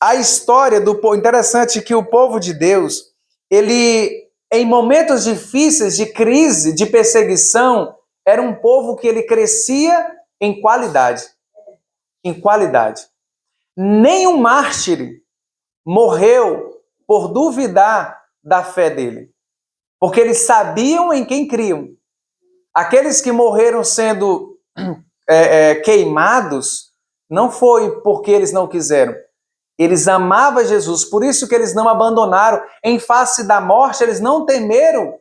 a história do povo, interessante que o povo de Deus, ele, em momentos difíceis de crise, de perseguição, era um povo que ele crescia em qualidade. Em qualidade. Nenhum mártir morreu por duvidar da fé dele, porque eles sabiam em quem criam. Aqueles que morreram sendo queimados, não foi porque eles não quiseram. Eles amavam Jesus, por isso que eles não abandonaram. Em face da morte, eles não temeram.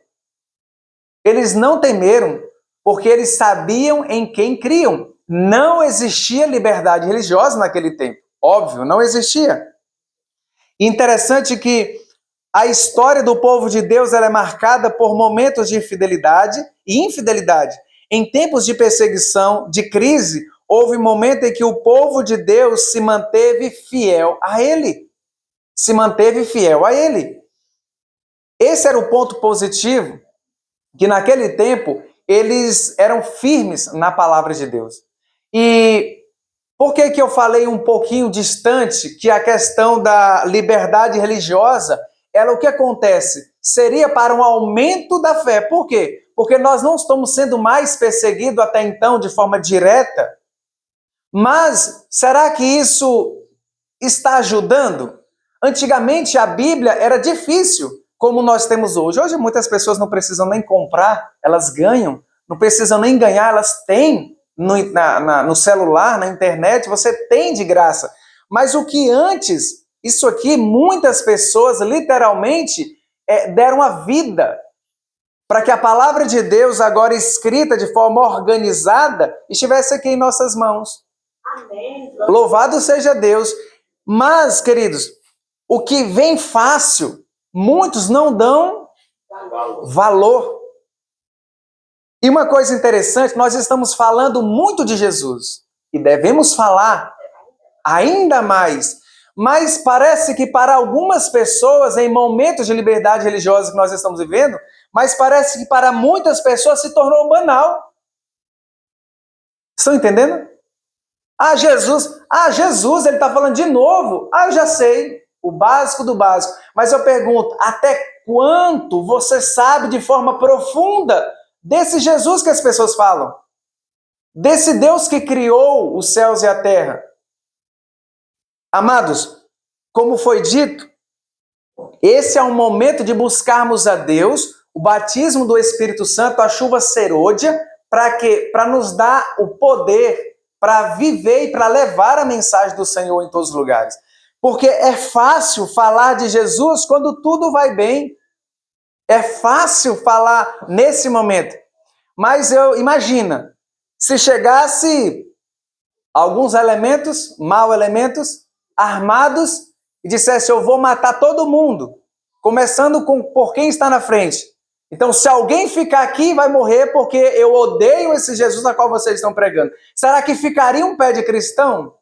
Eles não temeram, porque eles sabiam em quem criam. Não existia liberdade religiosa naquele tempo. Óbvio, não existia. Interessante que a história do povo de Deus ela é marcada por momentos de infidelidade e infidelidade. Em tempos de perseguição, de crise, houve um momento em que o povo de Deus se manteve fiel a Ele. Se manteve fiel a Ele. Esse era o ponto positivo, que naquele tempo eles eram firmes na palavra de Deus. E por que eu falei um pouquinho distante que a questão da liberdade religiosa, ela o que acontece? Seria para um aumento da fé. Por quê? Porque nós não estamos sendo mais perseguidos até então de forma direta. Mas será que isso está ajudando? Antigamente a Bíblia era difícil, como nós temos hoje. Hoje muitas pessoas não precisam nem comprar, elas ganham. Não precisam nem ganhar, elas têm. No celular, na internet, você tem de graça. Mas o que antes, isso aqui, muitas pessoas literalmente deram a vida para que a palavra de Deus, agora escrita de forma organizada, estivesse aqui em nossas mãos. Amém. Louvado seja Deus. Mas, queridos, o que vem fácil, muitos não dão valor. E uma coisa interessante, nós estamos falando muito de Jesus, e devemos falar ainda mais, mas parece que para algumas pessoas, em momentos de liberdade religiosa que nós estamos vivendo, mas parece que para muitas pessoas se tornou banal. Estão entendendo? Jesus, ele está falando de novo. Eu já sei, o básico do básico. Mas eu pergunto, até quanto você sabe de forma profunda desse Jesus que as pessoas falam? Desse Deus que criou os céus e a terra? Amados, como foi dito, esse é um momento de buscarmos a Deus, o batismo do Espírito Santo, a chuva serôdia, para quê? Para nos dar o poder para viver e para levar a mensagem do Senhor em todos os lugares. Porque é fácil falar de Jesus quando tudo vai bem. É fácil falar nesse momento. Mas imagina, se chegasse alguns elementos, mau elementos, armados, e dissesse, eu vou matar todo mundo, começando por quem está na frente. Então, se alguém ficar aqui, vai morrer porque eu odeio esse Jesus a qual vocês estão pregando. Será que ficaria um pé de cristão?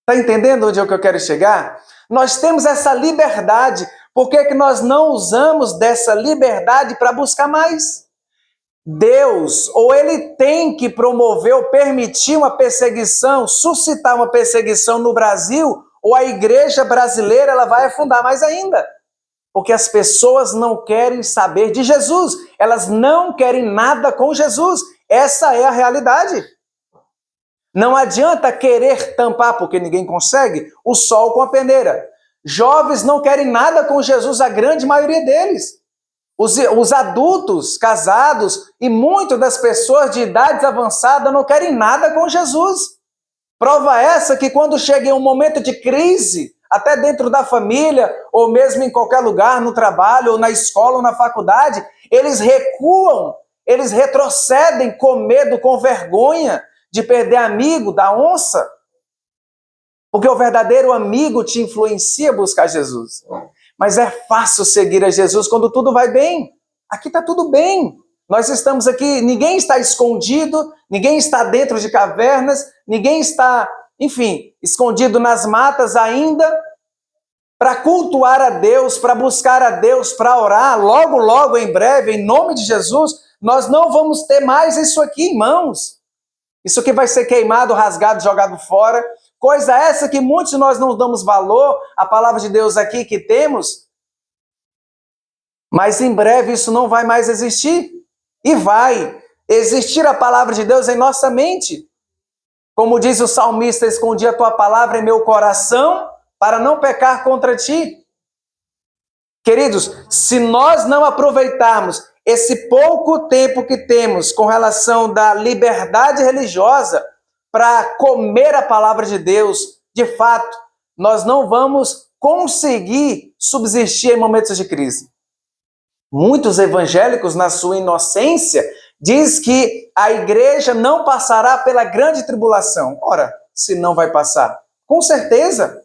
Está entendendo onde é que eu quero chegar? Nós temos essa liberdade. Por que nós não usamos dessa liberdade para buscar mais? Deus, ou ele tem que promover ou permitir uma perseguição, suscitar uma perseguição no Brasil, ou a igreja brasileira ela vai afundar mais ainda. Porque as pessoas não querem saber de Jesus. Elas não querem nada com Jesus. Essa é a realidade. Não adianta querer tampar, porque ninguém consegue, o sol com a peneira. Jovens não querem nada com Jesus, a grande maioria deles. Os adultos, casados e muitas das pessoas de idades avançadas não querem nada com Jesus. Prova essa que quando chega em um momento de crise, até dentro da família, ou mesmo em qualquer lugar, no trabalho, ou na escola, ou na faculdade, eles recuam, eles retrocedem com medo, com vergonha de perder amigo da onça. Porque o verdadeiro amigo te influencia a buscar Jesus. Mas é fácil seguir a Jesus quando tudo vai bem. Aqui está tudo bem. Nós estamos aqui, ninguém está escondido, ninguém está dentro de cavernas, ninguém está, enfim, escondido nas matas ainda, para cultuar a Deus, para buscar a Deus, para orar. Logo, logo, em breve, em nome de Jesus, nós não vamos ter mais isso aqui, irmãos. Isso aqui vai ser queimado, rasgado, jogado fora, Coisa essa que muitos de nós não damos valor, a palavra de Deus aqui que temos, mas em breve isso não vai mais existir. E vai existir a palavra de Deus em nossa mente. Como diz o salmista, escondi a tua palavra em meu coração para não pecar contra ti. Queridos, se nós não aproveitarmos esse pouco tempo que temos com relação da liberdade religiosa para comer a palavra de Deus, de fato, nós não vamos conseguir subsistir em momentos de crise. Muitos evangélicos, na sua inocência, diz que a igreja não passará pela grande tribulação. Ora, se não vai passar, com certeza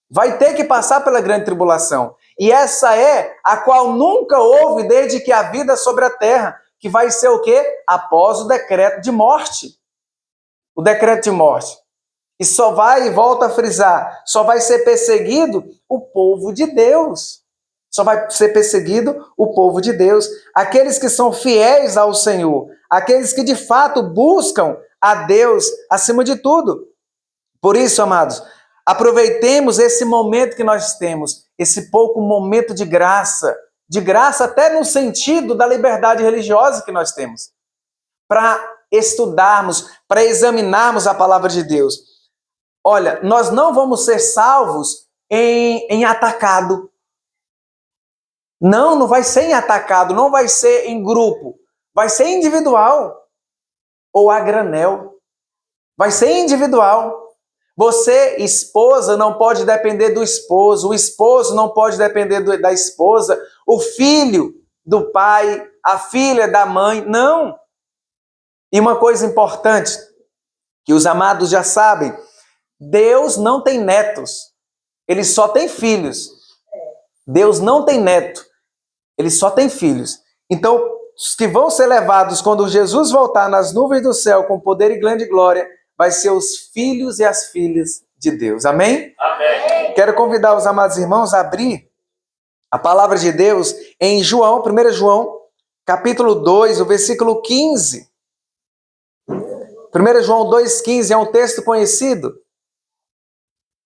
vai ter que passar pela grande tribulação. E essa é a qual nunca houve desde que a vida sobre a terra, que vai ser o quê? Após o decreto de morte. O decreto de morte. E só vai, e volta a frisar, só vai ser perseguido o povo de Deus. Só vai ser perseguido o povo de Deus. Aqueles que são fiéis ao Senhor. Aqueles que de fato buscam a Deus acima de tudo. Por isso, amados, aproveitemos esse momento que nós temos, esse pouco momento de graça até no sentido da liberdade religiosa que nós temos, para estudarmos, para examinarmos a palavra de Deus. Olha, nós não vamos ser salvos em atacado. Não vai ser em atacado, não vai ser em grupo, vai ser individual ou a granel. Vai ser individual. Você, esposa, não pode depender do esposo, o esposo não pode depender da esposa, o filho do pai, a filha da mãe, não. E uma coisa importante, que os amados já sabem, Deus não tem netos, ele só tem filhos. Deus não tem neto, ele só tem filhos. Então, os que vão ser levados quando Jesus voltar nas nuvens do céu com poder e grande glória, vai ser os filhos e as filhas de Deus. Amém? Amém. Quero convidar os amados irmãos a abrir a palavra de Deus em João, 1 João, capítulo 2, o versículo 15. 1 João 2,15 é um texto conhecido.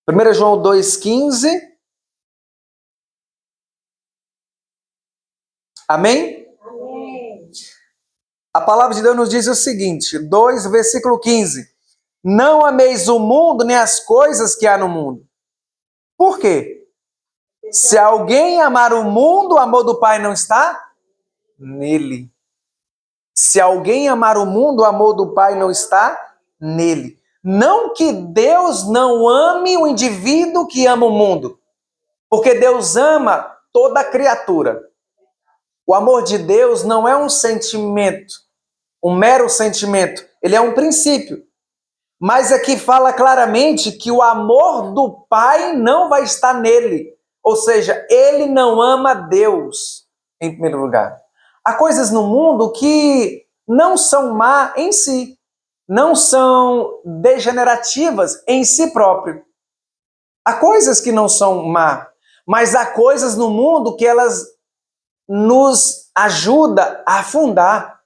1 João 2,15. Amém? Amém. A palavra de Deus nos diz o seguinte, 2, versículo 15. Não ameis o mundo nem as coisas que há no mundo. Por quê? Se alguém amar o mundo, o amor do Pai não está nele. Se alguém amar o mundo, o amor do Pai não está nele. Não que Deus não ame o indivíduo que ama o mundo, porque Deus ama toda criatura. O amor de Deus não é um sentimento, um mero sentimento, ele é um princípio. Mas aqui fala claramente que o amor do Pai não vai estar nele. Ou seja, ele não ama Deus, em primeiro lugar. Há coisas no mundo que não são má em si, não são degenerativas em si próprio. Há coisas que não são má, mas há coisas no mundo que elas nos ajudam a afundar,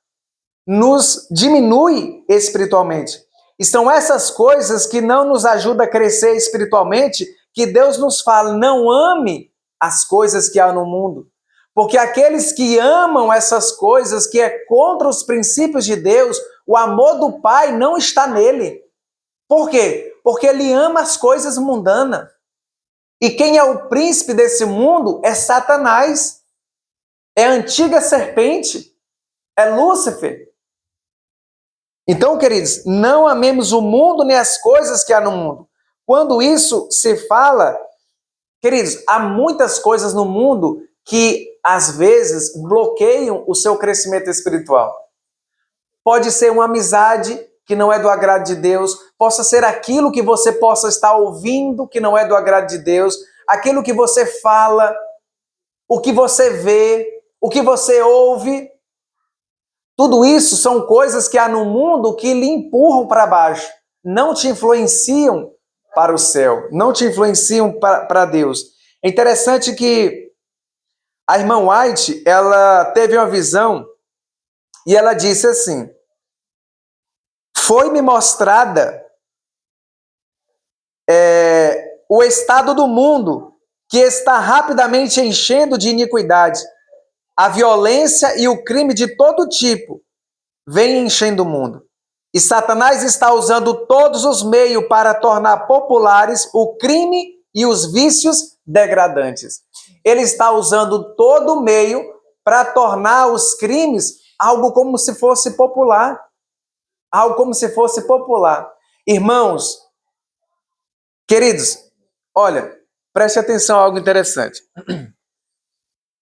nos diminui espiritualmente. E são essas coisas que não nos ajudam a crescer espiritualmente, que Deus nos fala, não ame as coisas que há no mundo. Porque aqueles que amam essas coisas, que é contra os princípios de Deus, o amor do Pai não está nele. Por quê? Porque ele ama as coisas mundanas. E quem é o príncipe desse mundo é Satanás. É a antiga serpente. É Lúcifer. Então, queridos, não amemos o mundo nem as coisas que há no mundo. Quando isso se fala, queridos, há muitas coisas no mundo que, às vezes, bloqueiam o seu crescimento espiritual. Pode ser uma amizade que não é do agrado de Deus, possa ser aquilo que você possa estar ouvindo que não é do agrado de Deus, aquilo que você fala, o que você vê, o que você ouve. Tudo isso são coisas que há no mundo que lhe empurram para baixo, não te influenciam para o céu, não te influenciam para Deus. É interessante que a irmã White, ela teve uma visão e ela disse assim, foi-me mostrada o estado do mundo, que está rapidamente enchendo de iniquidade. A violência e o crime de todo tipo vem enchendo o mundo. E Satanás está usando todos os meios para tornar populares o crime e os vícios degradantes. Ele está usando todo o meio para tornar os crimes algo como se fosse popular. Algo como se fosse popular. Irmãos, queridos, olha, preste atenção a algo interessante.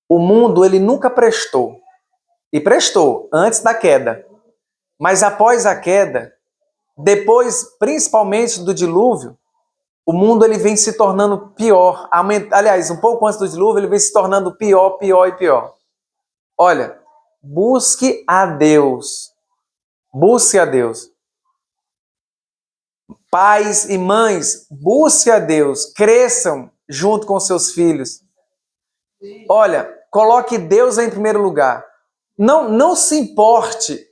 O mundo, ele nunca prestou. E prestou antes da queda. Mas após a queda, depois, principalmente do dilúvio, o mundo ele vem se tornando pior. Aliás, um pouco antes do dilúvio, ele vem se tornando pior, pior e pior. Olha, busque a Deus. Busque a Deus. Pais e mães, busque a Deus. Cresçam junto com seus filhos. Olha, coloque Deus em primeiro lugar. Não se importe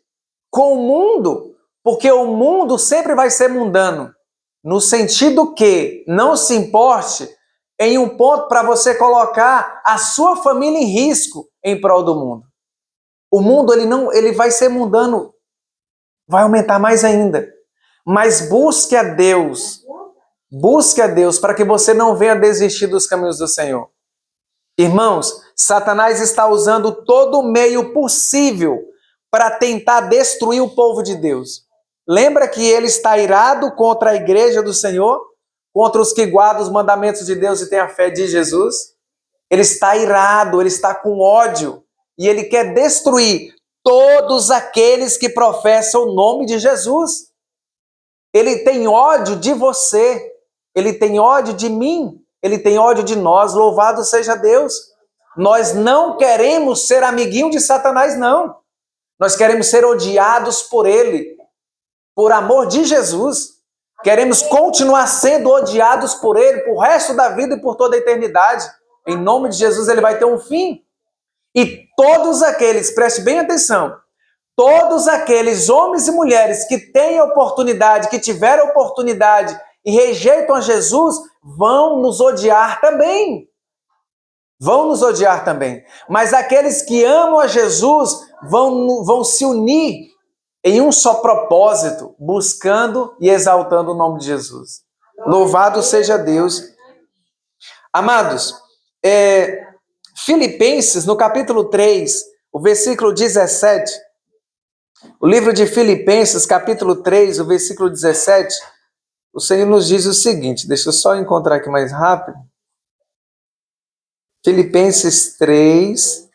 com o mundo, porque o mundo sempre vai ser mundano. No sentido que não se importe em um ponto para você colocar a sua família em risco em prol do mundo. O mundo ele vai ser mundano, vai aumentar mais ainda. Mas busque a Deus para que você não venha desistir dos caminhos do Senhor. Irmãos, Satanás está usando todo o meio possível para tentar destruir o povo de Deus. Lembra que ele está irado contra a igreja do Senhor? Contra os que guardam os mandamentos de Deus e têm a fé de Jesus? Ele está irado, ele está com ódio. E ele quer destruir todos aqueles que professam o nome de Jesus. Ele tem ódio de você. Ele tem ódio de mim. Ele tem ódio de nós. Louvado seja Deus. Nós não queremos ser amiguinho de Satanás, não. Nós queremos ser odiados por ele, por amor de Jesus. Queremos continuar sendo odiados por ele, por resto da vida e por toda a eternidade. Em nome de Jesus, ele vai ter um fim. E todos aqueles, preste bem atenção, todos aqueles homens e mulheres que têm oportunidade, que tiveram oportunidade e rejeitam a Jesus, vão nos odiar também. Vão nos odiar também. Mas aqueles que amam a Jesus vão se unir em um só propósito, buscando e exaltando o nome de Jesus. Louvado seja Deus. Amados, Filipenses, no capítulo 3, o versículo 17, o livro de Filipenses, capítulo 3, o versículo 17, o Senhor nos diz o seguinte, deixa eu só encontrar aqui mais rápido. Filipenses 3,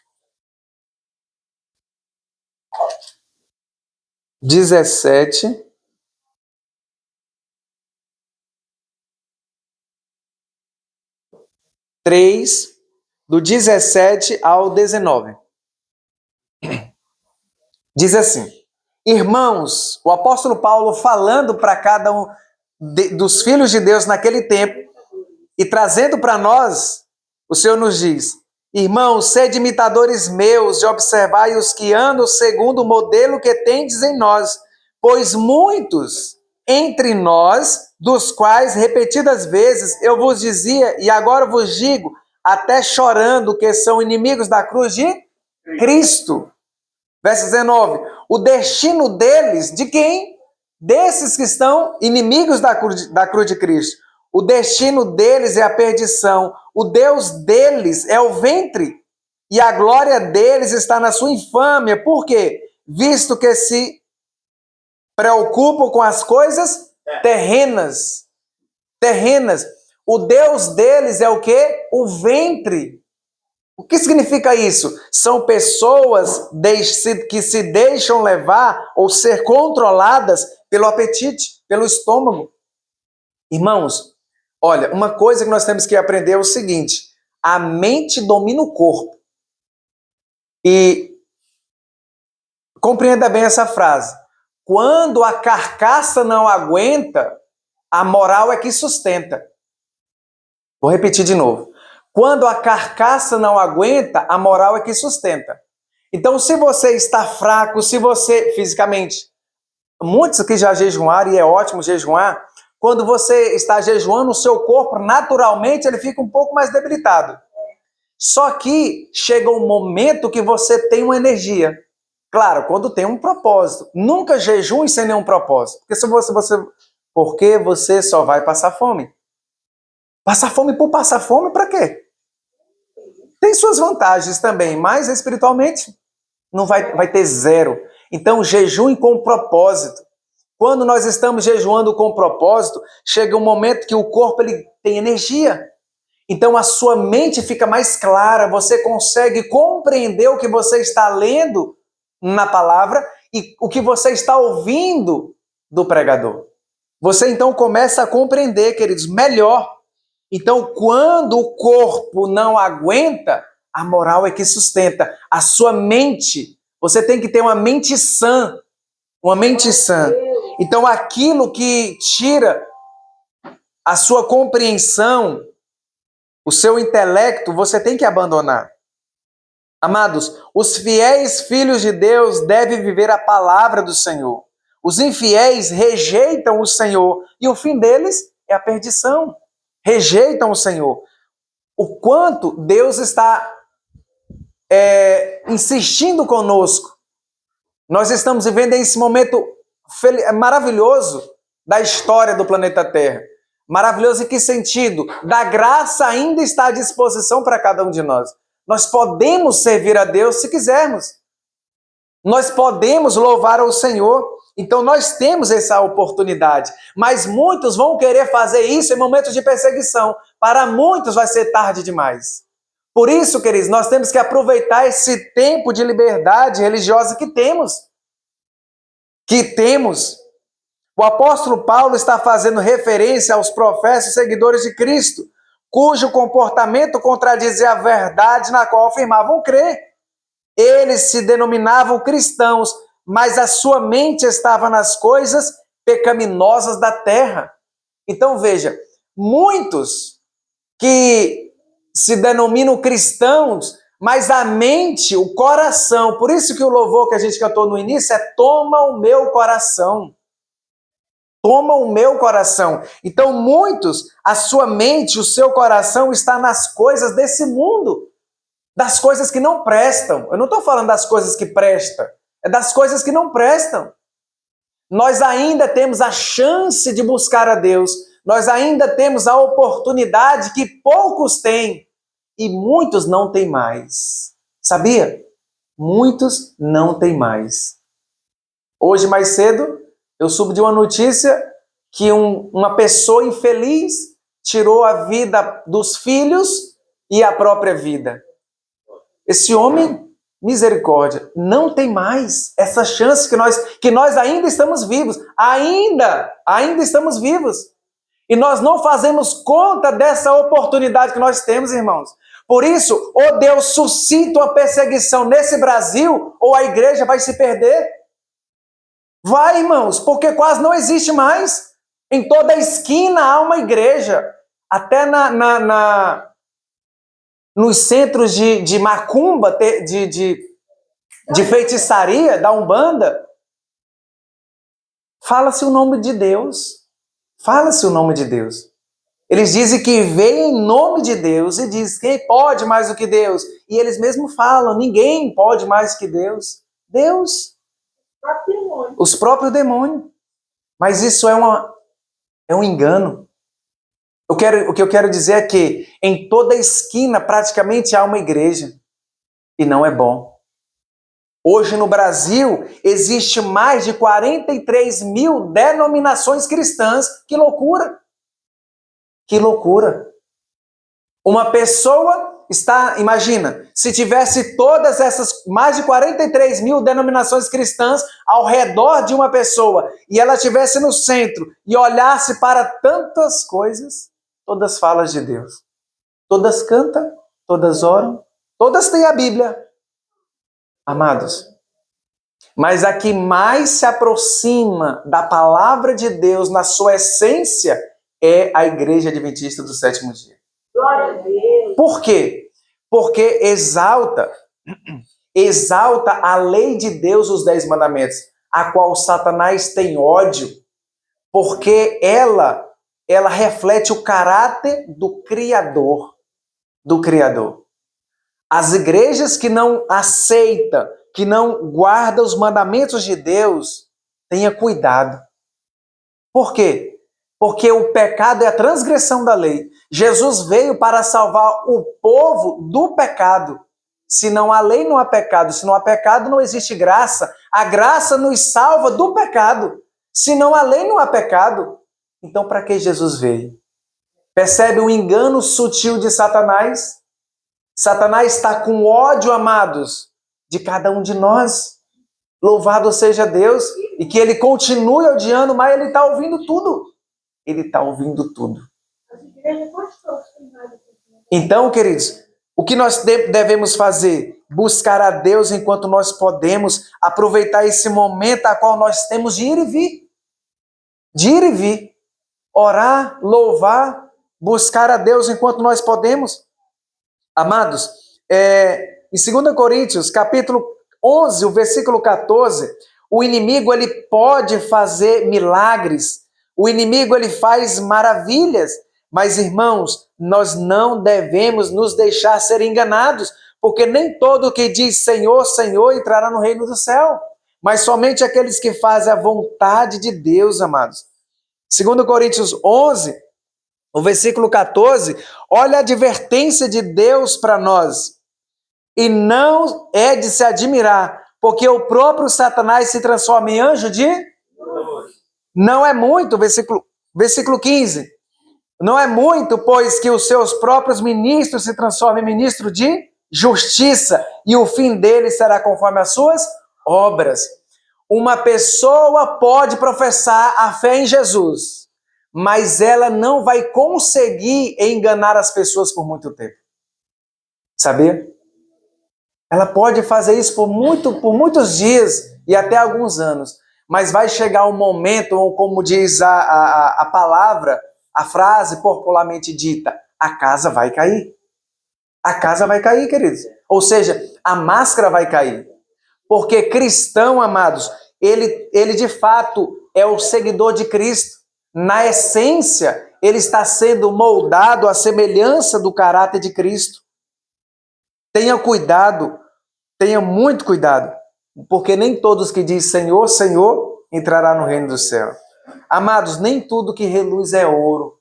17. Do 17 ao 19. Diz assim: irmãos, o apóstolo Paulo falando para cada um dos filhos de Deus naquele tempo e trazendo para nós, o Senhor nos diz: irmãos, sede imitadores meus, de observai os que andam segundo o modelo que tendes em nós, pois muitos entre nós, dos quais repetidas vezes eu vos dizia, e agora vos digo, até chorando, que são inimigos da cruz de Cristo. Verso 19, o destino deles, de quem? Desses que estão inimigos da cruz de Cristo. O destino deles é a perdição, o Deus deles é o ventre, e a glória deles está na sua infâmia. Por quê? Visto que se preocupam com as coisas terrenas. Terrenas. O Deus deles é o quê? O ventre. O que significa isso? São pessoas que se deixam levar ou ser controladas pelo apetite, pelo estômago. Irmãos, olha, uma coisa que nós temos que aprender é o seguinte: a mente domina o corpo. E compreenda bem essa frase. Quando a carcaça não aguenta, a moral é que sustenta. Vou repetir de novo. Quando a carcaça não aguenta, a moral é que sustenta. Então, se você está fraco, se você fisicamente, muitos aqui já jejuaram e é ótimo jejuar, quando você está jejuando, o seu corpo, naturalmente, ele fica um pouco mais debilitado. Só que chega um momento que você tem uma energia. Claro, quando tem um propósito. Nunca jejue sem nenhum propósito. Porque você só vai passar fome. Passar fome por passar fome, para quê? Tem suas vantagens também, mas espiritualmente não vai ter zero. Então, jejum com propósito. Quando nós estamos jejuando com propósito, chega um momento que o corpo ele tem energia. Então, a sua mente fica mais clara, você consegue compreender o que você está lendo na palavra e o que você está ouvindo do pregador. Você então começa a compreender, queridos, melhor. Então, quando o corpo não aguenta, a moral é que sustenta. A sua mente, você tem que ter uma mente sã. Uma mente sã. Então, aquilo que tira a sua compreensão, o seu intelecto, você tem que abandonar. Amados, os fiéis filhos de Deus devem viver a palavra do Senhor. Os infiéis rejeitam o Senhor e o fim deles é a perdição. Rejeitam o Senhor. O quanto Deus está insistindo conosco. Nós estamos vivendo esse momento maravilhoso da história do planeta Terra. Maravilhoso em que sentido? Da graça ainda está à disposição para cada um de nós. Nós podemos servir a Deus se quisermos. Nós podemos louvar ao Senhor. Então nós temos essa oportunidade. Mas muitos vão querer fazer isso em momentos de perseguição. Para muitos vai ser tarde demais. Por isso, queridos, nós temos que aproveitar esse tempo de liberdade religiosa que temos. O apóstolo Paulo está fazendo referência aos professos seguidores de Cristo, cujo comportamento contradizia a verdade na qual afirmavam crer. Eles se denominavam cristãos, mas a sua mente estava nas coisas pecaminosas da terra. Então veja, muitos que se denominam cristãos, mas a mente, o coração, por isso que o louvor que a gente cantou no início é toma o meu coração. Toma o meu coração. Então muitos, a sua mente, o seu coração está nas coisas desse mundo, das coisas que não prestam. Eu não estou falando das coisas que prestam, é das coisas que não prestam. Nós ainda temos a chance de buscar a Deus, nós ainda temos a oportunidade que poucos têm e muitos não têm mais. Sabia? Muitos não têm mais. Hoje, mais cedo, eu soube de uma notícia que uma pessoa infeliz tirou a vida dos filhos e a própria vida. Esse homem, misericórdia, não tem mais essa chance que nós ainda estamos vivos. Ainda estamos vivos. E nós não fazemos conta dessa oportunidade que nós temos, irmãos. Por isso, ou Deus suscita uma perseguição nesse Brasil, ou a igreja vai se perder. Vai, irmãos, porque quase não existe mais. Em toda esquina há uma igreja. Até nos centros de macumba, de feitiçaria, da Umbanda, fala-se o nome de Deus. Fala-se o nome de Deus. Eles dizem que vem em nome de Deus e diz quem pode mais do que Deus. E eles mesmos falam, ninguém pode mais que Deus. Deus. Os próprios demônios. Mas isso é um engano. O que eu quero dizer é que em toda esquina praticamente há uma igreja. E não é bom. Hoje no Brasil existe mais de 43 mil denominações cristãs. Que loucura! Que loucura! Uma pessoa imagina, se tivesse todas essas mais de 43 mil denominações cristãs ao redor de uma pessoa e ela estivesse no centro e olhasse para tantas coisas, todas falas de Deus. Todas cantam, todas oram, todas têm a Bíblia. Amados, mas a que mais se aproxima da palavra de Deus na sua essência é a Igreja Adventista do Sétimo Dia. Glória a Deus. Por quê? Porque exalta a lei de Deus, os 10 mandamentos, a qual Satanás tem ódio, porque ela ela reflete o caráter do Criador. Do Criador. As igrejas que não aceitam, que não guardam os mandamentos de Deus, tenha cuidado. Por quê? Porque o pecado é a transgressão da lei. Jesus veio para salvar o povo do pecado. Se não há lei, não há pecado. Se não há pecado, não existe graça. A graça nos salva do pecado. Se não há lei, não há pecado. Então, para que Jesus veio? Percebe o engano sutil de Satanás? Satanás está com ódio, amados, de cada um de nós. Louvado seja Deus. E que ele continue odiando, mas ele está ouvindo tudo. Ele está ouvindo tudo. Então, queridos, o que nós devemos fazer? Buscar a Deus enquanto nós podemos, aproveitar esse momento a qual nós temos de ir e vir. De ir e vir. Orar, louvar, buscar a Deus enquanto nós podemos. Amados, em 2 Coríntios, capítulo 11, o versículo 14, o inimigo ele pode fazer milagres, o inimigo ele faz maravilhas, mas irmãos, nós não devemos nos deixar ser enganados, porque nem todo que diz Senhor, Senhor entrará no reino do céu, mas somente aqueles que fazem a vontade de Deus, amados. 2 Coríntios 11, o versículo 14, olha a advertência de Deus para nós. E não é de se admirar, porque o próprio Satanás se transforma em anjo de luz. Não é muito, versículo 15. Não é muito, pois que os seus próprios ministros se transformem em ministro de justiça, e o fim deles será conforme as suas obras. Uma pessoa pode professar a fé em Jesus, mas ela não vai conseguir enganar as pessoas por muito tempo. Sabia? Ela pode fazer isso por muitos dias e até alguns anos, mas vai chegar um momento, ou como diz a palavra, a frase popularmente dita, a casa vai cair. A casa vai cair, queridos. Ou seja, a máscara vai cair. Porque cristão, amados, ele de fato é o seguidor de Cristo. Na essência, ele está sendo moldado à semelhança do caráter de Cristo. Tenha cuidado, tenha muito cuidado, porque nem todos que dizem Senhor, Senhor, entrará no reino do céu. Amados, nem tudo que reluz é ouro.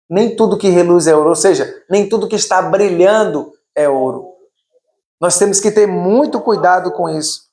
Nem tudo que reluz é ouro, ou seja, nem tudo que está brilhando é ouro. Nós temos que ter muito cuidado com isso.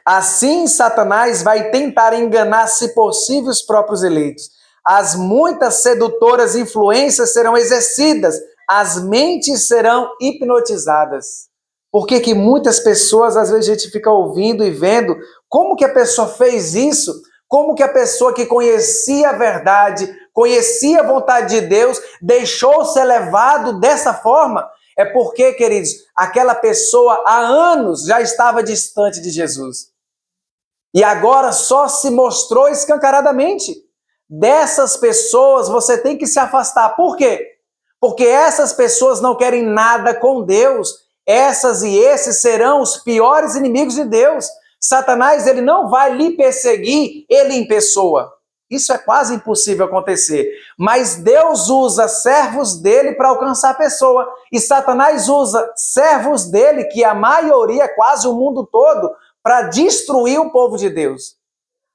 Assim, Satanás vai tentar enganar, se possível, os próprios eleitos. As muitas sedutoras influências serão exercidas, as mentes serão hipnotizadas. Por que muitas pessoas, às vezes, a gente fica ouvindo e vendo como que a pessoa fez isso, como que a pessoa que conhecia a verdade, conhecia a vontade de Deus, deixou ser levado dessa forma? É porque, queridos, aquela pessoa há anos já estava distante de Jesus. E agora só se mostrou escancaradamente. Dessas pessoas você tem que se afastar. Por quê? Porque essas pessoas não querem nada com Deus. Essas e esses serão os piores inimigos de Deus. Satanás, ele não vai lhe perseguir, ele em pessoa. Isso é quase impossível acontecer. Mas Deus usa servos dele para alcançar a pessoa. E Satanás usa servos dele, que a maioria, quase o mundo todo, para destruir o povo de Deus.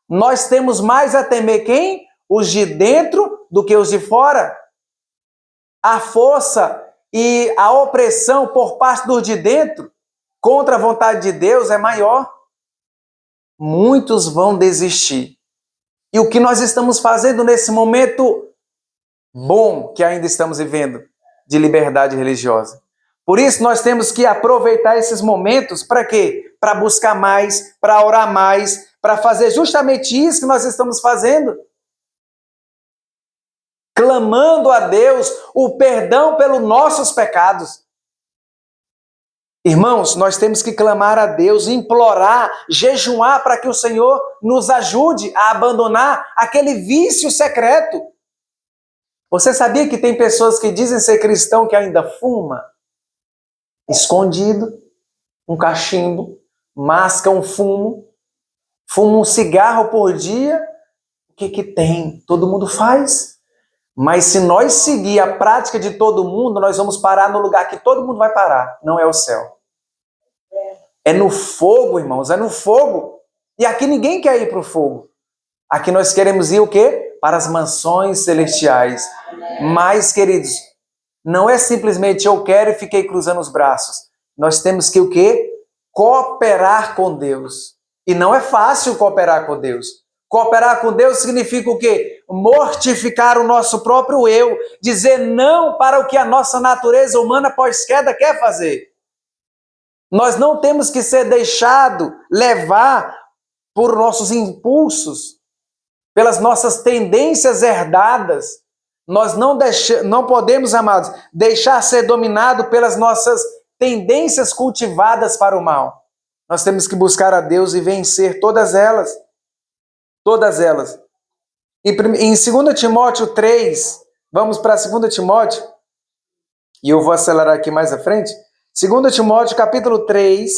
Nós temos mais a temer quem? Os de dentro do que os de fora. A força e a opressão por parte dos de dentro contra a vontade de Deus é maior. Muitos vão desistir. E o que nós estamos fazendo nesse momento bom que ainda estamos vivendo de liberdade religiosa? Por isso nós temos que aproveitar esses momentos para quê? Para buscar mais, para orar mais, para fazer justamente isso que nós estamos fazendo. Clamando a Deus o perdão pelos nossos pecados. Irmãos, nós temos que clamar a Deus, implorar, jejuar para que o Senhor nos ajude a abandonar aquele vício secreto. Você sabia que tem pessoas que dizem ser cristão que ainda fuma? Escondido, um cachimbo, masca um fumo, fuma um cigarro por dia, O que que tem? Todo mundo faz. Mas se nós seguir a prática de todo mundo, nós vamos parar no lugar que todo mundo vai parar. Não é o céu. É no fogo, irmãos, é no fogo. E aqui ninguém quer ir para o fogo. Aqui nós queremos ir o quê? Para as mansões celestiais. Mas, queridos, não é simplesmente eu quero e fiquei cruzando os braços. Nós temos que o quê? Cooperar com Deus. E não é fácil cooperar com Deus. Cooperar com Deus significa o quê? Mortificar o nosso próprio eu. Dizer não para o que a nossa natureza humana pós-queda quer fazer. Nós não temos que ser deixado levar por nossos impulsos, pelas nossas tendências herdadas. Nós não podemos, amados, deixar ser dominado pelas nossas tendências cultivadas para o mal. Nós temos que buscar a Deus e vencer todas elas. Todas elas. Em 2 Timóteo 3, vamos para 2 Timóteo, e eu vou acelerar aqui mais à frente. 2 Timóteo, capítulo 3,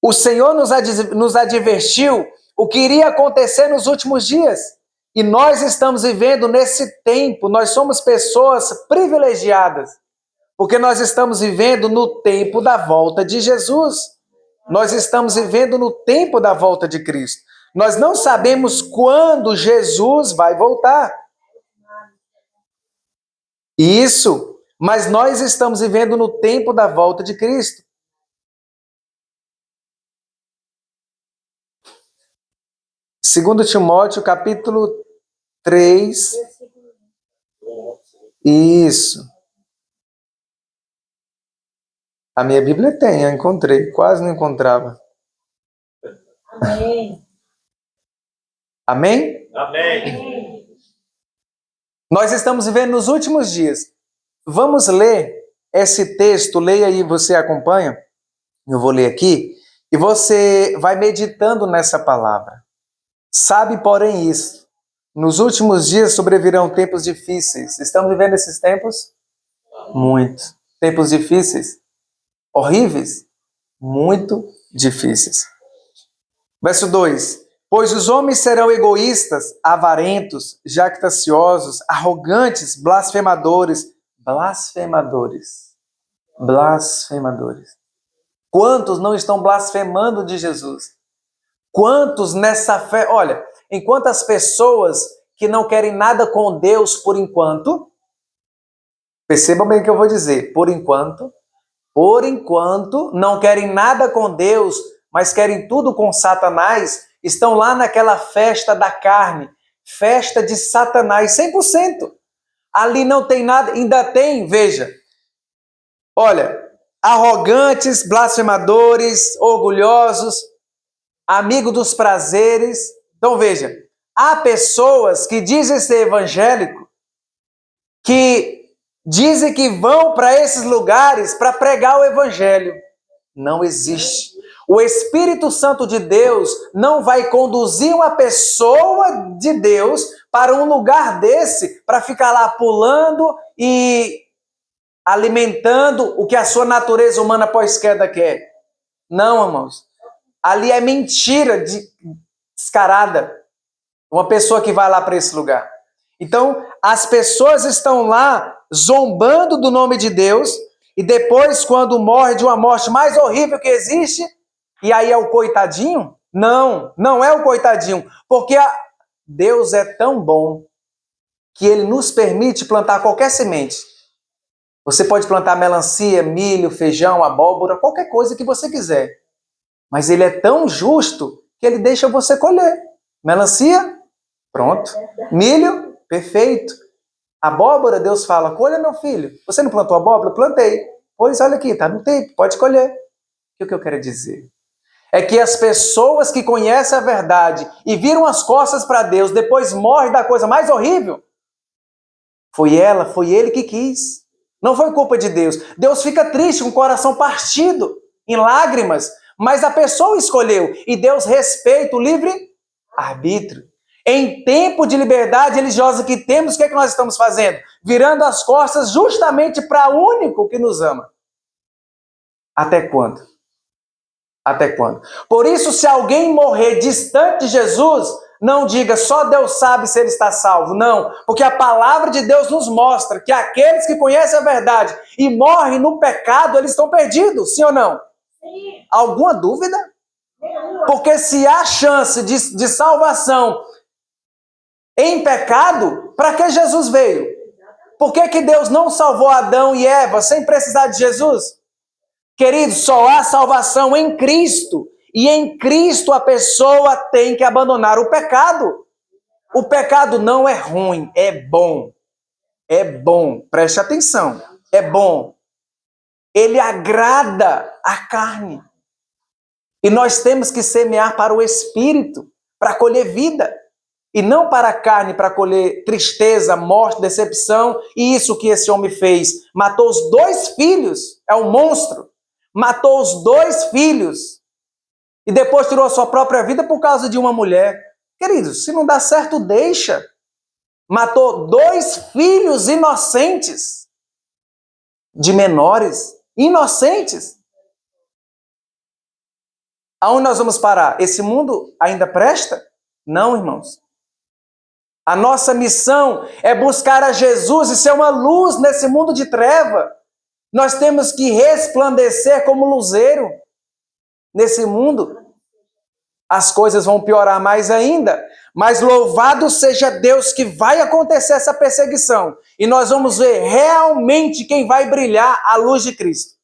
o Senhor nos advertiu o que iria acontecer nos últimos dias. E nós estamos vivendo nesse tempo, nós somos pessoas privilegiadas, porque nós estamos vivendo no tempo da volta de Jesus. Nós estamos vivendo no tempo da volta de Cristo. Nós não sabemos quando Jesus vai voltar. Isso. Mas nós estamos vivendo no tempo da volta de Cristo. Segundo Timóteo, capítulo 3. Isso. A minha Bíblia tem, eu encontrei. Quase não encontrava. Amém. Amém? Amém. Nós estamos vivendo nos últimos dias. Vamos ler esse texto, leia aí, você acompanha. Eu vou ler aqui. E você vai meditando nessa palavra. Sabe, porém, isso. Nos últimos dias sobrevirão tempos difíceis. Estamos vivendo esses tempos? Muito. Tempos difíceis? Horríveis? Muito difíceis. Verso 2. Pois os homens serão egoístas, avarentos, jactanciosos, arrogantes, blasfemadores. Blasfemadores. Quantos não estão blasfemando de Jesus? Quantos nessa fé... Olha, enquanto as pessoas que não querem nada com Deus por enquanto, percebam bem o que eu vou dizer, por enquanto, não querem nada com Deus, mas querem tudo com Satanás, estão lá naquela festa da carne, festa de Satanás, 100%. Ali não tem nada, ainda tem, veja, olha, arrogantes, blasfemadores, orgulhosos, amigo dos prazeres. Então veja, há pessoas que dizem ser evangélico, que dizem que vão para esses lugares para pregar o evangelho. Não existe. O Espírito Santo de Deus não vai conduzir uma pessoa de Deus para um lugar desse para ficar lá pulando e alimentando o que a sua natureza humana pós-queda quer. Não, irmãos. Ali é mentira descarada. Uma pessoa que vai lá para esse lugar. Então, as pessoas estão lá zombando do nome de Deus e depois, quando morre de uma morte mais horrível que existe, e aí é o coitadinho? Não, não é o coitadinho, porque Deus é tão bom que Ele nos permite plantar qualquer semente. Você pode plantar melancia, milho, feijão, abóbora, qualquer coisa que você quiser. Mas Ele é tão justo que Ele deixa você colher. Melancia? Pronto. Milho? Perfeito. Abóbora, Deus fala, colha, meu filho. Você não plantou abóbora? Plantei. Pois olha aqui, tá no tempo, pode colher. O que eu quero dizer? É que as pessoas que conhecem a verdade e viram as costas para Deus, depois morrem da coisa mais horrível. Foi ele que quis. Não foi culpa de Deus. Deus fica triste, com o coração partido, em lágrimas, mas a pessoa escolheu. E Deus respeita o livre-arbítrio. Em tempo de liberdade religiosa que temos, o que é que nós estamos fazendo? Virando as costas justamente para o único que nos ama. Até quando? Até quando? Por isso, se alguém morrer distante de Jesus, não diga só Deus sabe se ele está salvo. Não, porque a palavra de Deus nos mostra que aqueles que conhecem a verdade e morrem no pecado, eles estão perdidos, sim ou não? Sim. Alguma dúvida? Porque se há chance de salvação em pecado, para que Jesus veio? Por que Deus não salvou Adão e Eva sem precisar de Jesus? Queridos, só há salvação em Cristo. E em Cristo a pessoa tem que abandonar o pecado. O pecado não é ruim, é bom. É bom, preste atenção. É bom. Ele agrada a carne. E nós temos que semear para o Espírito, para colher vida. E não para a carne, para colher tristeza, morte, decepção. E isso que esse homem fez. Matou os 2 filhos. É um monstro. Matou os 2 filhos. E depois tirou a sua própria vida por causa de uma mulher. Queridos, se não dá certo, deixa. Matou 2 filhos inocentes. De menores. Inocentes. Aonde nós vamos parar? Esse mundo ainda presta? Não, irmãos. A nossa missão é buscar a Jesus e ser uma luz nesse mundo de treva. Nós temos que resplandecer como luzeiro nesse mundo. As coisas vão piorar mais ainda. Mas louvado seja Deus que vai acontecer essa perseguição. E nós vamos ver realmente quem vai brilhar a luz de Cristo.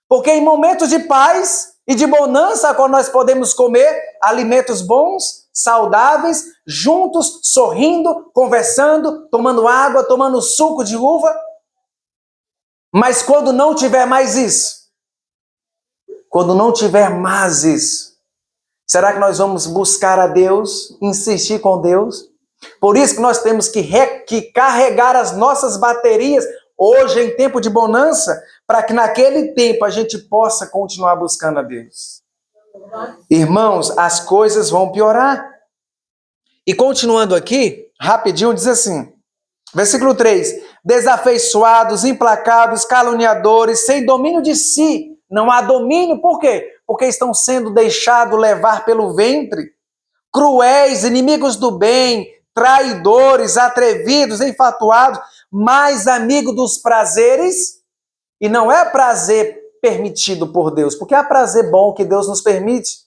Porque em momentos de paz e de bonança, quando nós podemos comer alimentos bons, saudáveis, juntos, sorrindo, conversando, tomando água, tomando suco de uva. Mas quando não tiver mais isso, quando não tiver mais isso, será que nós vamos buscar a Deus, insistir com Deus? Por isso que nós temos que carregar as nossas baterias hoje em tempo de bonança, para que naquele tempo a gente possa continuar buscando a Deus. Irmãos, as coisas vão piorar. E continuando aqui, rapidinho, diz assim, versículo 3, desafeiçoados, implacáveis, caluniadores, sem domínio de si. Não há domínio, por quê? Porque estão sendo deixados levar pelo ventre. Cruéis, inimigos do bem, traidores, atrevidos, enfatuados, mais amigos dos prazeres. E não é prazer permitido por Deus, porque há prazer bom que Deus nos permite.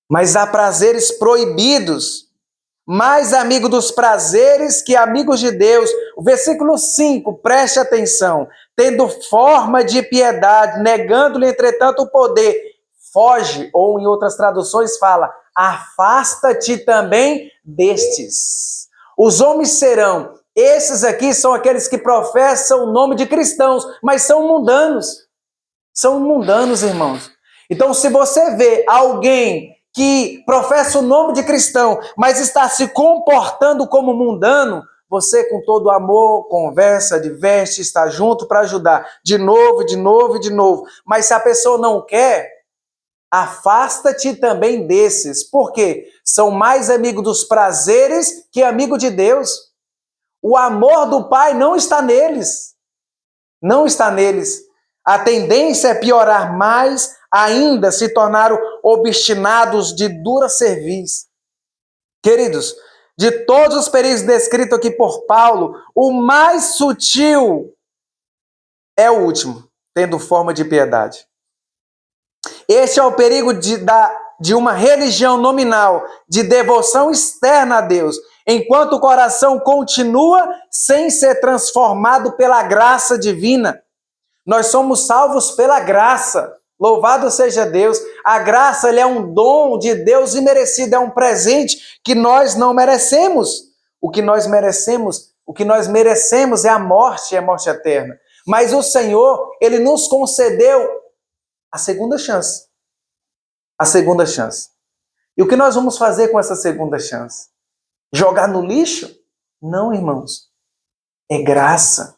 Mas há prazeres proibidos. Mais amigo dos prazeres que amigos de Deus. O versículo 5, preste atenção. Tendo forma de piedade, negando-lhe, entretanto, o poder. Foge, ou em outras traduções fala, afasta-te também destes. Os homens serão, esses aqui são aqueles que professam o nome de cristãos, mas são mundanos. São mundanos, irmãos. Então, se você vê alguém que professa o nome de cristão, mas está se comportando como mundano, você com todo amor, conversa, diverte, está junto para ajudar. De novo, de novo, de novo. Mas se a pessoa não quer, afasta-te também desses. Por quê? São mais amigos dos prazeres que amigo de Deus. O amor do Pai não está neles. Não está neles. A tendência é piorar mais ainda, se tornaram obstinados de dura cerviz. Queridos, de todos os perigos descritos aqui por Paulo, o mais sutil é o último, tendo forma de piedade. Este é o perigo de uma religião nominal, de devoção externa a Deus, enquanto o coração continua sem ser transformado pela graça divina. Nós somos salvos pela graça. Louvado seja Deus. A graça é um dom de Deus imerecido, é um presente que nós não merecemos. O que nós merecemos é a morte eterna. Mas o Senhor, Ele nos concedeu a segunda chance. A segunda chance. E o que nós vamos fazer com essa segunda chance? Jogar no lixo? Não, irmãos. É graça.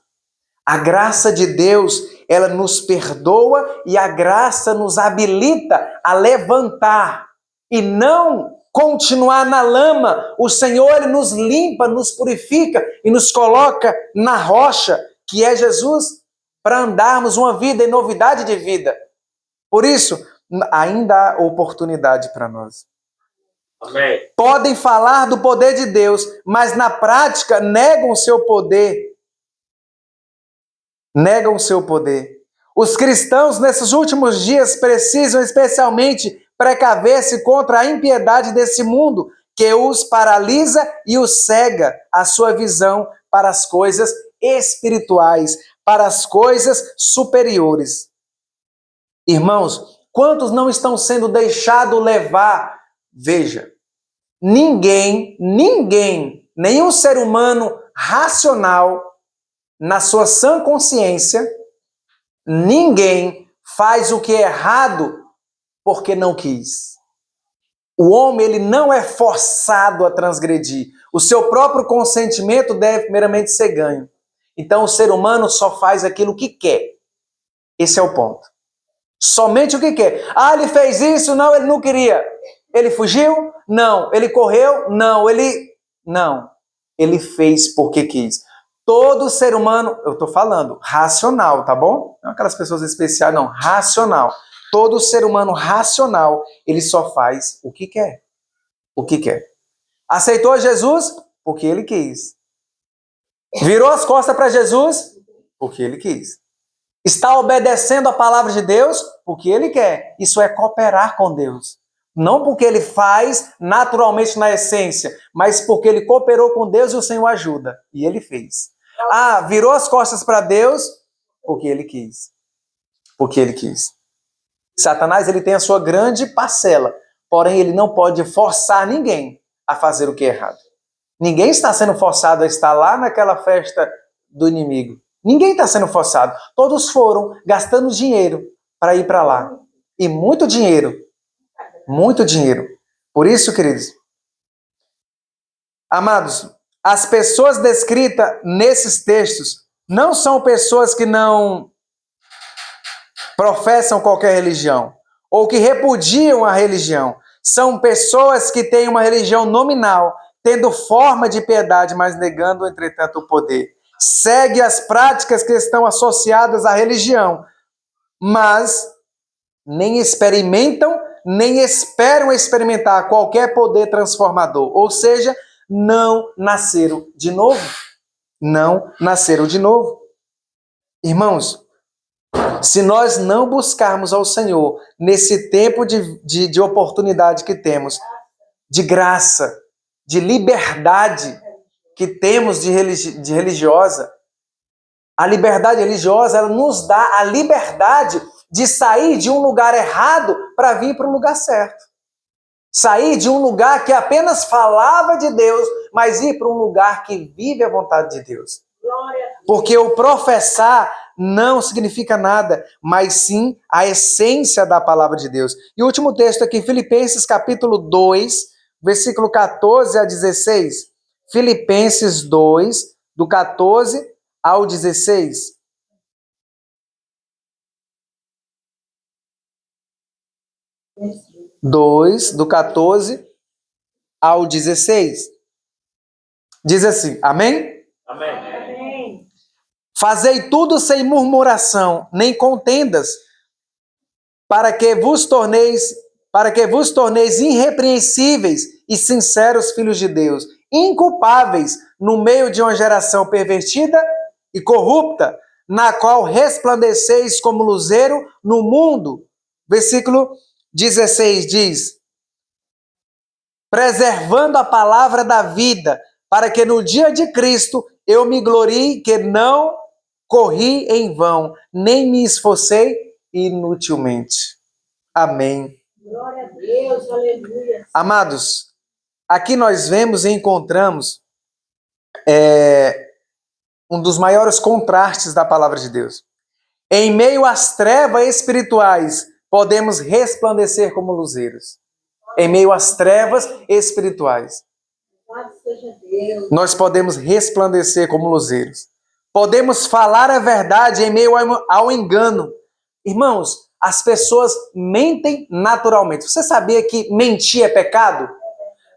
A graça de Deus, ela nos perdoa e a graça nos habilita a levantar e não continuar na lama. O Senhor, Ele nos limpa, nos purifica e nos coloca na rocha, que é Jesus, para andarmos uma vida em novidade de vida. Por isso, ainda há oportunidade para nós. Amém. Podem falar do poder de Deus, mas na prática negam o seu poder. Negam o seu poder. Os cristãos, nesses últimos dias, precisam especialmente precaver-se contra a impiedade desse mundo, que os paralisa e os cega a sua visão para as coisas espirituais, para as coisas superiores. Irmãos, quantos não estão sendo deixados levar? Veja, ninguém, nenhum ser humano racional, na sua sã consciência, ninguém faz o que é errado porque não quis. O homem, ele não é forçado a transgredir. O seu próprio consentimento deve primeiramente ser ganho. Então o ser humano só faz aquilo que quer. Esse é o ponto. Somente o que quer. Ah, ele fez isso? Não, ele não queria. Ele fugiu? Não. Ele correu? Não. Não. Ele fez porque quis. Todo ser humano, eu estou falando, racional, tá bom? Não aquelas pessoas especiais, não. Racional. Todo ser humano racional, ele só faz o que quer. O que quer. Aceitou Jesus? Porque ele quis. Virou as costas para Jesus? Porque ele quis. Está obedecendo a palavra de Deus? Porque ele quer. Isso é cooperar com Deus. Não porque ele faz naturalmente na essência, mas porque ele cooperou com Deus e o Senhor ajuda. E ele fez. Ah, virou as costas para Deus? Porque ele quis. Porque ele quis. Satanás, ele tem a sua grande parcela, porém ele não pode forçar ninguém a fazer o que é errado. Ninguém está sendo forçado a estar lá naquela festa do inimigo. Ninguém está sendo forçado. Todos foram gastando dinheiro para ir para lá. E muito dinheiro. Muito dinheiro. Por isso, queridos, amados, as pessoas descritas nesses textos não são pessoas que não professam qualquer religião ou que repudiam a religião. São pessoas que têm uma religião nominal, tendo forma de piedade, mas negando, entretanto, o poder. Segue as práticas que estão associadas à religião, mas nem experimentam, nem esperam experimentar qualquer poder transformador. Ou seja, não nasceram de novo. Não nasceram de novo. Irmãos, se nós não buscarmos ao Senhor nesse tempo de oportunidade que temos, de graça, de liberdade que temos de religiosa, a liberdade religiosa, ela nos dá a liberdade de sair de um lugar errado para vir para um lugar certo. Sair de um lugar que apenas falava de Deus, mas ir para um lugar que vive a vontade de Deus. Porque o professar não significa nada, mas sim a essência da palavra de Deus. E o último texto aqui, Filipenses capítulo 2, versículo 14 a 16. Filipenses 2, do 14 ao 16. Do 14 ao 16. Diz assim, amém? Amém. Fazei tudo sem murmuração, nem contendas, para que vos torneis irrepreensíveis e sinceros filhos de Deus, inculpáveis no meio de uma geração pervertida e corrupta, na qual resplandeceis como luzeiro no mundo. Versículo 16 diz: preservando a palavra da vida, para que no dia de Cristo eu me glorie que não corri em vão, nem me esforcei inutilmente. Amém. Glória a Deus, aleluia. Amados, aqui nós vemos e encontramos um dos maiores contrastes da palavra de Deus. Em meio às trevas espirituais, podemos resplandecer como luzeiros. Em meio às trevas espirituais, nós podemos resplandecer como luzeiros. Podemos falar a verdade em meio ao engano. Irmãos, as pessoas mentem naturalmente. Você sabia que mentir é pecado?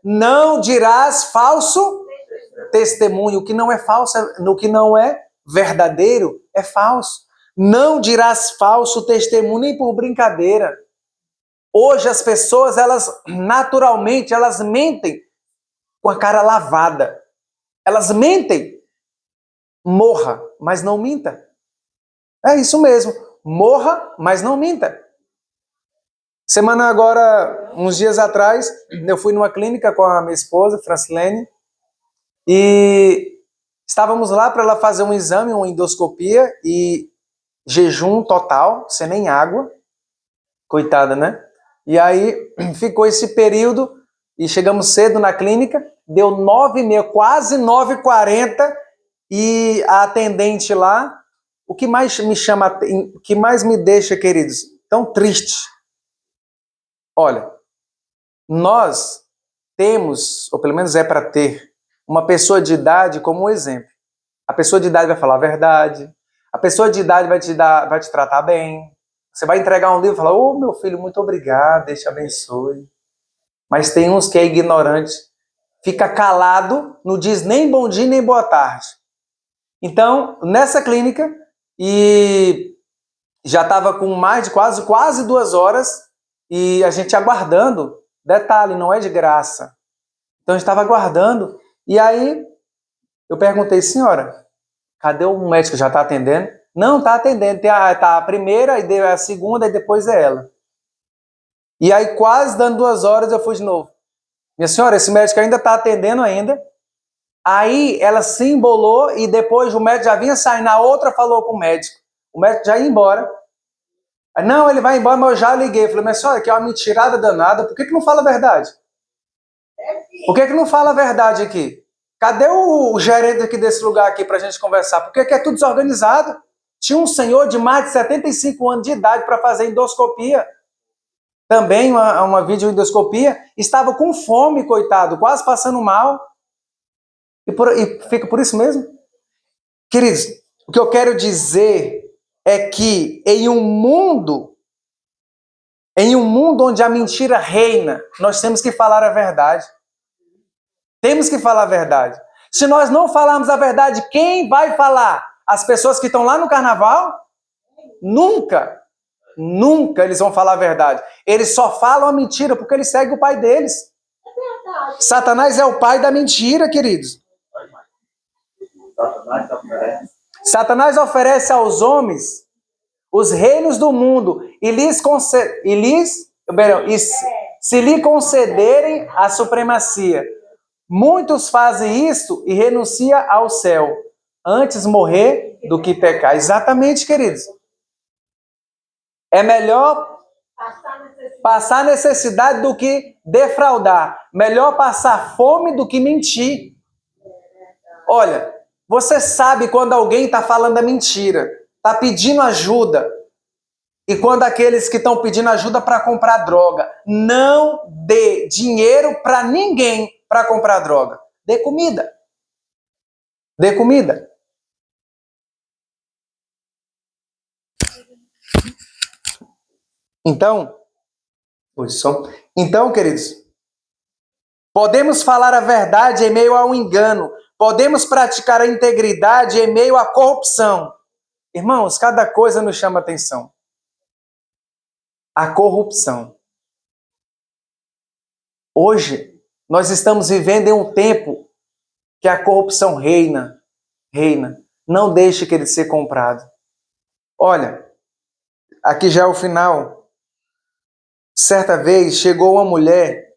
Não dirás falso testemunho. O que não é falso, o que não é verdadeiro, é falso. Não dirás falso testemunho nem por brincadeira. Hoje as pessoas, elas naturalmente, elas mentem com a cara lavada. Elas mentem. Morra, mas não minta. É isso mesmo. Morra, mas não minta. Semana agora, uns dias atrás, eu fui numa clínica com a minha esposa, Francilene, e estávamos lá para ela fazer um exame, uma endoscopia, e jejum total, sem nem água. Coitada, né? E aí ficou esse período, e chegamos cedo na clínica, deu 9h30, quase 9h40, e a atendente lá, o que mais me chama, o que mais me deixa, queridos, tão triste. Olha, nós temos, ou pelo menos é para ter, uma pessoa de idade como um exemplo. A pessoa de idade vai falar a verdade, a pessoa de idade vai te tratar bem. Você vai entregar um livro e falar, ô meu filho, muito obrigado, Deus te abençoe. Mas tem uns que é ignorante, fica calado, não diz nem bom dia nem boa tarde. Então, nessa clínica, e já estava com mais de quase 2 horas, e a gente aguardando. Detalhe, não é de graça. Então a gente estava aguardando, e aí eu perguntei, senhora, cadê o médico? Já está atendendo? Não, está atendendo. Tá a primeira, e a segunda, e depois é ela. E aí, quase dando 2 horas, eu fui de novo. Minha senhora, esse médico ainda está atendendo ainda. Aí ela se embolou, e depois o médico já vinha sair. Na outra falou com o médico. O médico já ia embora. Não, ele vai embora, mas eu já liguei. Eu falei, mas senhora, que é uma mentirada danada. Por que não fala a verdade? Por que não fala a verdade aqui? Cadê o gerente aqui desse lugar aqui pra gente conversar? Porque aqui é tudo desorganizado. Tinha um senhor de mais de 75 anos de idade para fazer endoscopia. Também uma videoendoscopia. Estava com fome, coitado, quase passando mal. E fica por isso mesmo? Queridos, o que eu quero dizer é que em um mundo onde a mentira reina, nós temos que falar a verdade. Temos que falar a verdade. Se nós não falarmos a verdade, quem vai falar? As pessoas que estão lá no carnaval? Nunca eles vão falar a verdade. Eles só falam a mentira porque eles seguem o pai deles. Satanás é o pai da mentira, queridos. Satanás oferece aos homens os reinos do mundo se lhe concederem a supremacia. Muitos fazem isso e renunciam ao céu, antes morrer do que pecar. Exatamente, queridos. É melhor passar necessidade do que defraudar. Melhor passar fome do que mentir. Olha, você sabe quando alguém está falando a mentira, está pedindo ajuda, e quando aqueles que estão pedindo ajuda para comprar droga, não dê dinheiro para ninguém para comprar droga. Dê comida. Dê comida. Então, queridos, podemos falar a verdade em meio ao engano. Podemos praticar a integridade em meio à corrupção. Irmãos, cada coisa nos chama atenção. A corrupção. Hoje, nós estamos vivendo em um tempo que a corrupção reina. Não deixe que ele seja comprado. Olha, aqui já é o final. Certa vez chegou uma mulher,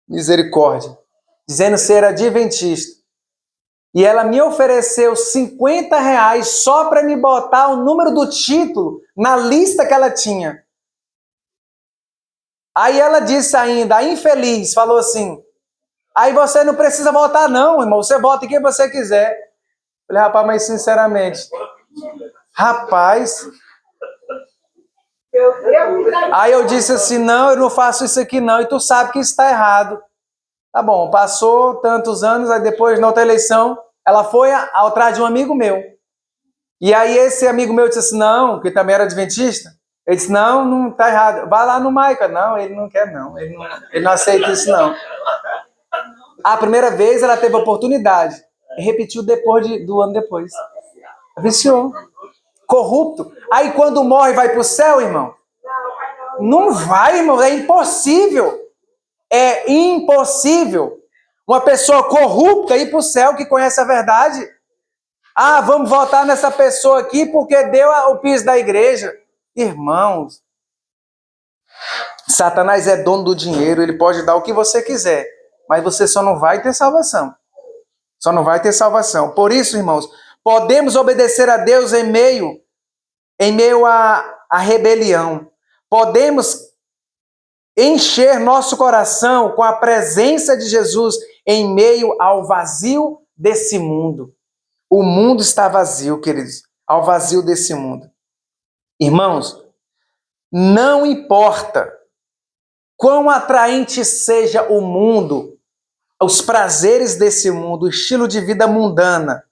misericórdia, dizendo ser adventista. E ela me ofereceu R$50 só para me botar o número do título na lista que ela tinha. Aí ela disse ainda, a infeliz, falou assim, aí você não precisa votar não, irmão, você vota em quem você quiser. Eu falei, rapaz, mas sinceramente, aí eu disse assim, não, eu não faço isso aqui não, e tu sabe que isso está errado. Tá bom, passou tantos anos, aí depois, na outra eleição, ela foi atrás de um amigo meu. E aí esse amigo meu disse assim, não, que também era adventista, ele disse, não tá errado, vai lá no Maica. Não, ele não quer não, ele não aceita isso não. A primeira vez ela teve a oportunidade, e repetiu do ano depois. Viciou. corrupto. Aí quando morre vai para o céu, irmão? Não vai, irmão, é impossível. É impossível uma pessoa corrupta ir para o céu que conhece a verdade. Ah, vamos votar nessa pessoa aqui porque deu o piso da igreja. Irmãos, Satanás é dono do dinheiro, ele pode dar o que você quiser, mas você só não vai ter salvação. Só não vai ter salvação. Por isso, irmãos, podemos obedecer a Deus em meio à rebelião. Podemos encher nosso coração com a presença de Jesus em meio ao vazio desse mundo. O mundo está vazio, queridos, ao vazio desse mundo. Irmãos, não importa quão atraente seja o mundo, os prazeres desse mundo, o estilo de vida mundana,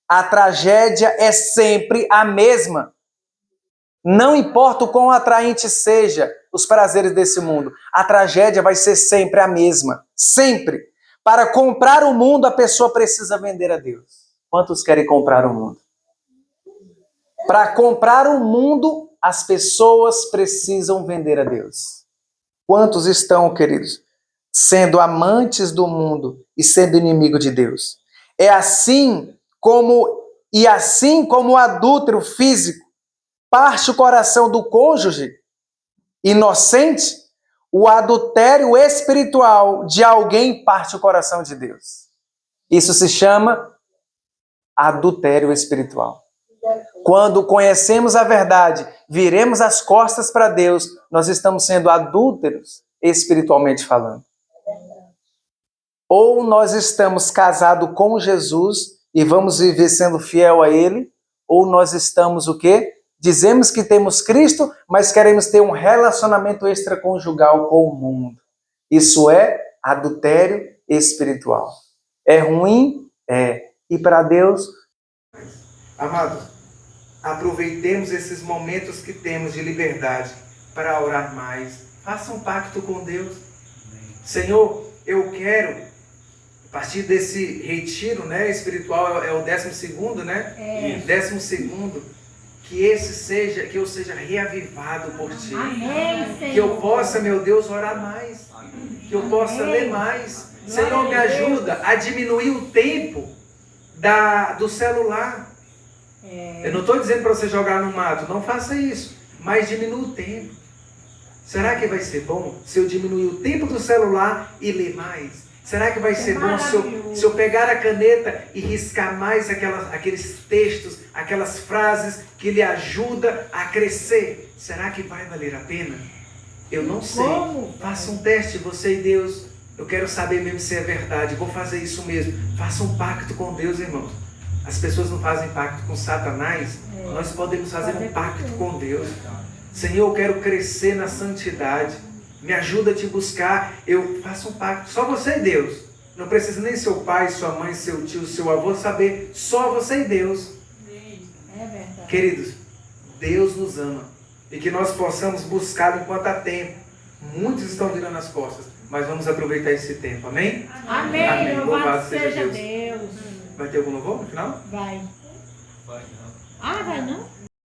a tragédia é sempre a mesma. Não importa o quão atraente seja os prazeres desse mundo, a tragédia vai ser sempre a mesma. Sempre. Para comprar o mundo, a pessoa precisa vender a Deus. Quantos querem comprar o mundo? Para comprar o mundo, as pessoas precisam vender a Deus. Quantos estão, queridos, sendo amantes do mundo e sendo inimigo de Deus? Assim como o adúltero físico parte o coração do cônjuge inocente, o adultério espiritual de alguém parte o coração de Deus. Isso se chama adultério espiritual. Quando conhecemos a verdade, viremos as costas para Deus, nós estamos sendo adúlteros espiritualmente falando. Ou nós estamos casados com Jesus e vamos viver sendo fiel a Ele, ou nós estamos o quê? Dizemos que temos Cristo, mas queremos ter um relacionamento extraconjugal com o mundo. Isso é adultério espiritual. É ruim? É. E para Deus? Amados, aproveitemos esses momentos que temos de liberdade para orar mais. Faça um pacto com Deus. Senhor, eu quero, a partir desse retiro, né, espiritual, é o 12º, né? 12º. Que eu seja reavivado por Ti. Amém, Senhor. Que eu possa, meu Deus, orar mais. Que eu possa ler mais. Senhor, me ajuda a diminuir o tempo do celular. Eu não estou dizendo para você jogar no mato, não faça isso. Mas diminua o tempo. Será que vai ser bom se eu diminuir o tempo do celular e ler mais? Será que vai ser bom se eu pegar a caneta e riscar mais aqueles textos, aquelas frases que lhe ajudam a crescer? Será que vai valer a pena? Eu não sei. Faça um teste, você e Deus. Eu quero saber mesmo se é verdade. Vou fazer isso mesmo. Faça um pacto com Deus, irmãos. As pessoas não fazem pacto com Satanás. Nós podemos fazer um pacto com Deus. Senhor, eu quero crescer na santidade. Me ajuda a te buscar. Eu faço um pacto. Só você e Deus. Não precisa nem seu pai, sua mãe, seu tio, seu avô saber. Só você e Deus. É verdade. Queridos, Deus nos ama. E que nós possamos buscá-lo enquanto há tempo. Muitos estão virando as costas. Mas vamos aproveitar esse tempo. Amém? Amém. Amém. Louvado seja Deus. Vai ter algum louvor no final? Vai. Vai não. Ah, vai não?